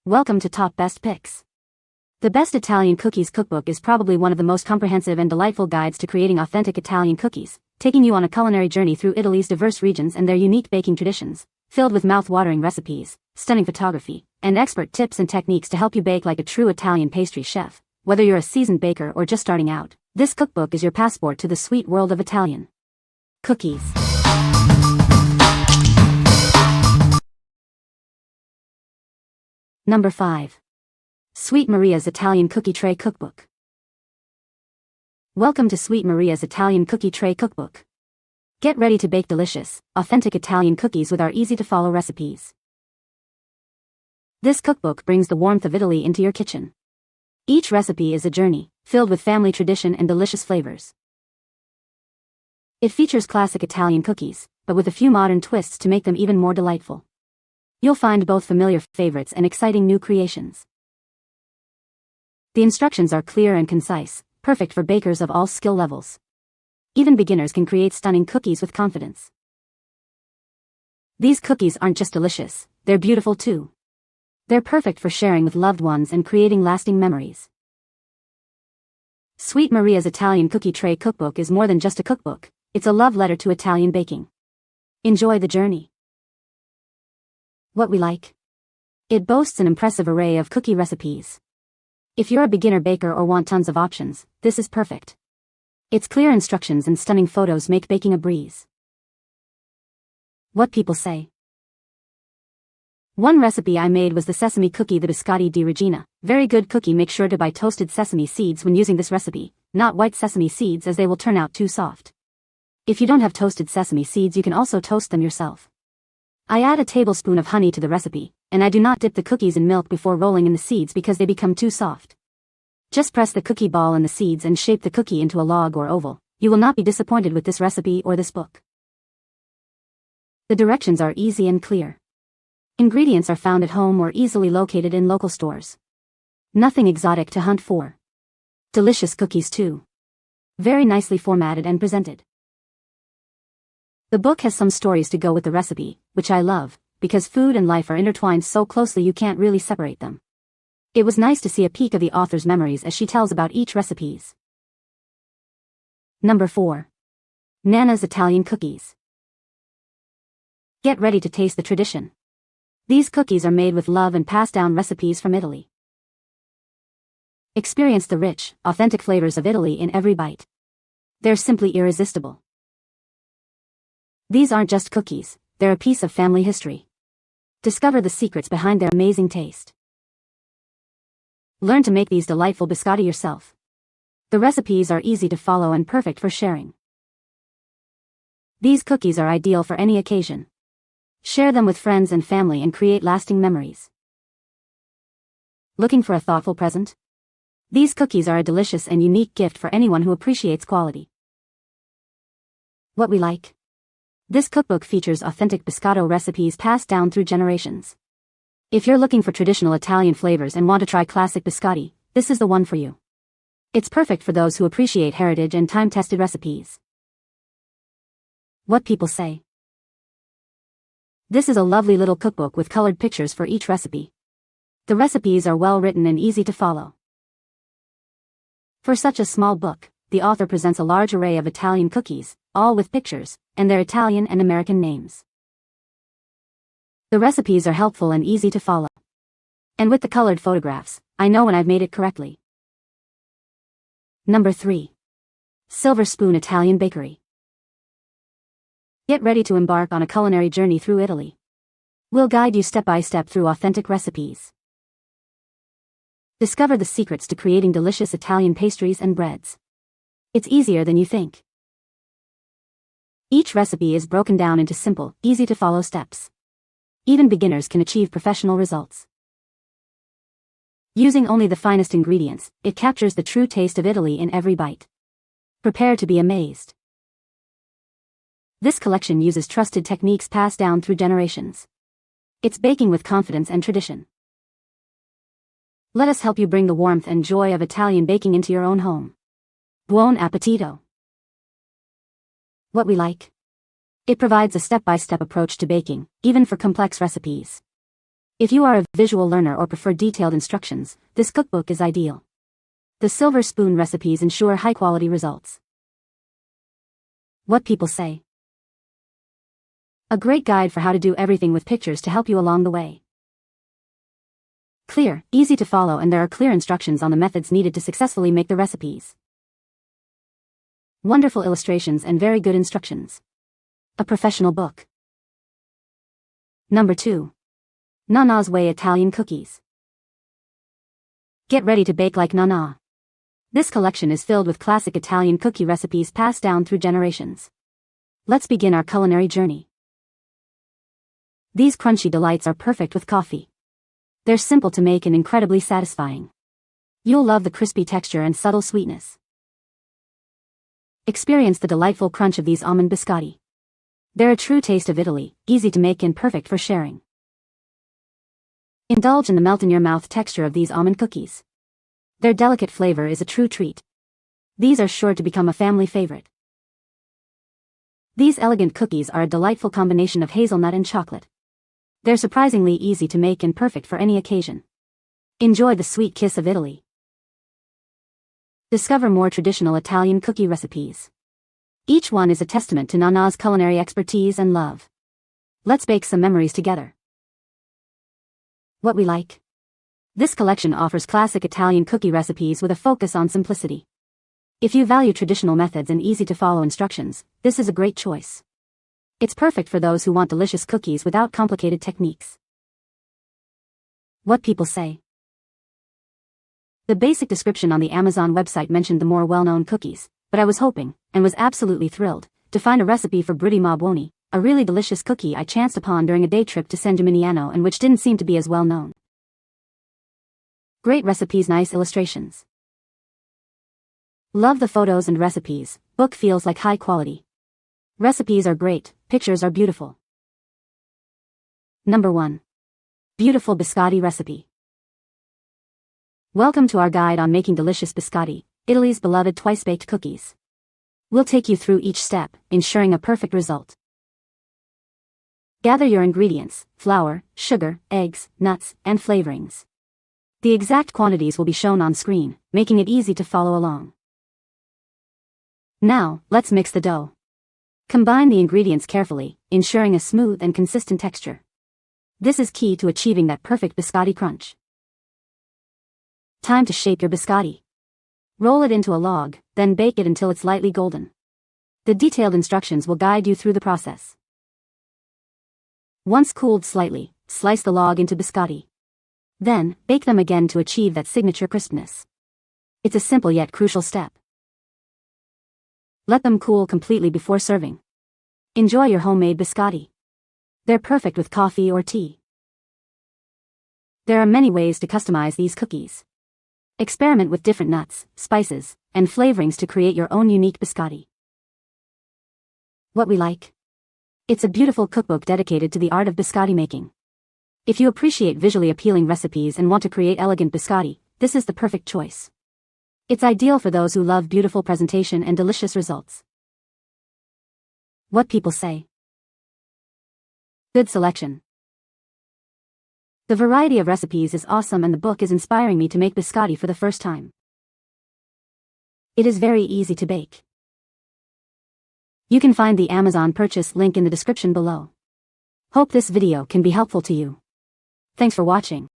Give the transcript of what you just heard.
Welcome to Top Best Picks. The Best Italian Cookies Cookbook is probably one of the most comprehensive and delightful guides to creating authentic Italian cookies, taking you on a culinary journey through Italy's diverse regions and their unique baking traditions, filled with mouth-watering recipes, stunning photography, and expert tips and techniques to help you bake like a true Italian pastry chef. Whether you're a seasoned baker or just starting out, this cookbook is your passport to the sweet world of Italian cookies. Number 5. Sweet Maria's Italian Cookie Tray Cookbook. Welcome to Sweet Maria's Italian Cookie Tray Cookbook. Get ready to bake delicious, authentic Italian cookies with our easy-to-follow recipes. This cookbook brings the warmth of Italy into your kitchen. Each recipe is a journey, filled with family tradition and delicious flavors. It features classic Italian cookies, but with a few modern twists to make them even more delightful. You'll find both familiar favorites and exciting new creations. The instructions are clear and concise, perfect for bakers of all skill levels. Even beginners can create stunning cookies with confidence. These cookies aren't just delicious, they're beautiful too. They're perfect for sharing with loved ones and creating lasting memories. Sweet Maria's Italian Cookie Tray Cookbook is more than just a cookbook, it's a love letter to Italian baking. Enjoy the journey. What we like. It boasts an impressive array of cookie recipes. If you're a beginner baker or want tons of options, this is perfect. Its clear instructions and stunning photos make baking a breeze. What people say. One recipe I made was the sesame cookie, the Biscotti di Regina. Very good cookie. Make sure to buy toasted sesame seeds when using this recipe, not white sesame seeds as they will turn out too soft. If you don't have toasted sesame seeds, you can also toast them yourself. I add a tablespoon of honey to the recipe, and I do not dip the cookies in milk before rolling in the seeds because they become too soft. Just press the cookie ball in the seeds and shape the cookie into a log or oval. You will not be disappointed with this recipe or this book. The directions are easy and clear. Ingredients are found at home or easily located in local stores. Nothing exotic to hunt for. Delicious cookies too. Very nicely formatted and presented. The book has some stories to go with the recipe, which I love, because food and life are intertwined so closely you can't really separate them. It was nice to see a peek of the author's memories as she tells about each recipes. Number 4. NONNA'S Italian Cookies. Get ready to taste the tradition. These cookies are made with love and passed down recipes from Italy. Experience the rich, authentic flavors of Italy in every bite. They're simply irresistible. These aren't just cookies, they're a piece of family history. Discover the secrets behind their amazing taste. Learn to make these delightful biscotti yourself. The recipes are easy to follow and perfect for sharing. These cookies are ideal for any occasion. Share them with friends and family and create lasting memories. Looking for a thoughtful present? These cookies are a delicious and unique gift for anyone who appreciates quality. What we like. This cookbook features authentic biscotto recipes passed down through generations. If you're looking for traditional Italian flavors and want to try classic biscotti, this is the one for you. It's perfect for those who appreciate heritage and time-tested recipes. What people say. This is a lovely little cookbook with colored pictures for each recipe. The recipes are well written and easy to follow. For such a small book, the author presents a large array of Italian cookies, all with pictures, and their Italian and American names. The recipes are helpful and easy to follow. And with the colored photographs, I know when I've made it correctly. Number 3. Silver Spoon Italian Bakery. Get ready to embark on a culinary journey through Italy. We'll guide you step by step through authentic recipes. Discover the secrets to creating delicious Italian pastries and breads. It's easier than you think. Each recipe is broken down into simple, easy-to-follow steps. Even beginners can achieve professional results. Using only the finest ingredients, it captures the true taste of Italy in every bite. Prepare to be amazed. This collection uses trusted techniques passed down through generations. It's baking with confidence and tradition. Let us help you bring the warmth and joy of Italian baking into your own home. Buon appetito! What we like. It provides a step-by-step approach to baking, even for complex recipes. If you are a visual learner or prefer detailed instructions, this cookbook is ideal. The silver spoon recipes ensure high-quality results. What people say. A great guide for how to do everything with pictures to help you along the way. Clear, easy to follow, and there are clear instructions on the methods needed to successfully make the recipes. Wonderful illustrations and very good instructions. A professional book. Number 2. NONNA'S Way Italian Cookies. Get ready to bake like Nonna. This collection is filled with classic Italian cookie recipes passed down through generations. Let's begin our culinary journey. These crunchy delights are perfect with coffee. They're simple to make and incredibly satisfying. You'll love the crispy texture and subtle sweetness. Experience the delightful crunch of these almond biscotti. They're a true taste of Italy, easy to make and perfect for sharing. Indulge in the melt-in-your-mouth texture of these almond cookies. Their delicate flavor is a true treat. These are sure to become a family favorite. These elegant cookies are a delightful combination of hazelnut and chocolate. They're surprisingly easy to make and perfect for any occasion. Enjoy the sweet kiss of Italy. Discover more traditional Italian cookie recipes. Each one is a testament to Nonna's culinary expertise and love. Let's bake some memories together. What we like. This collection offers classic Italian cookie recipes with a focus on simplicity. If you value traditional methods and easy-to-follow instructions, this is a great choice. It's perfect for those who want delicious cookies without complicated techniques. What people say. The basic description on the Amazon website mentioned the more well-known cookies, but I was hoping, and was absolutely thrilled, to find a recipe for Britti Ma Buoni, a really delicious cookie I chanced upon during a day trip to San Gimignano and which didn't seem to be as well known. Great recipes, nice illustrations. Love the photos and recipes, book feels like high quality. Recipes are great, pictures are beautiful. Number 1. Beautiful biscotti recipe. Welcome to our guide on making delicious biscotti, Italy's beloved twice-baked cookies. We'll take you through each step, ensuring a perfect result. Gather your ingredients: flour, sugar, eggs, nuts, and flavorings. The exact quantities will be shown on screen, making it easy to follow along. Now, let's mix the dough. Combine the ingredients carefully, ensuring a smooth and consistent texture. This is key to achieving that perfect biscotti crunch. Time to shape your biscotti. Roll it into a log, then bake it until it's lightly golden. The detailed instructions will guide you through the process. Once cooled slightly, slice the log into biscotti. Then, bake them again to achieve that signature crispness. It's a simple yet crucial step. Let them cool completely before serving. Enjoy your homemade biscotti. They're perfect with coffee or tea. There are many ways to customize these cookies. Experiment with different nuts, spices, and flavorings to create your own unique biscotti. What we like. It's a beautiful cookbook dedicated to the art of biscotti making. If you appreciate visually appealing recipes and want to create elegant biscotti, this is the perfect choice. It's ideal for those who love beautiful presentation and delicious results. What people say. Good selection. The variety of recipes is awesome and the book is inspiring me to make biscotti for the first time. It is very easy to bake. You can find the Amazon purchase link in the description below. Hope this video can be helpful to you. Thanks for watching.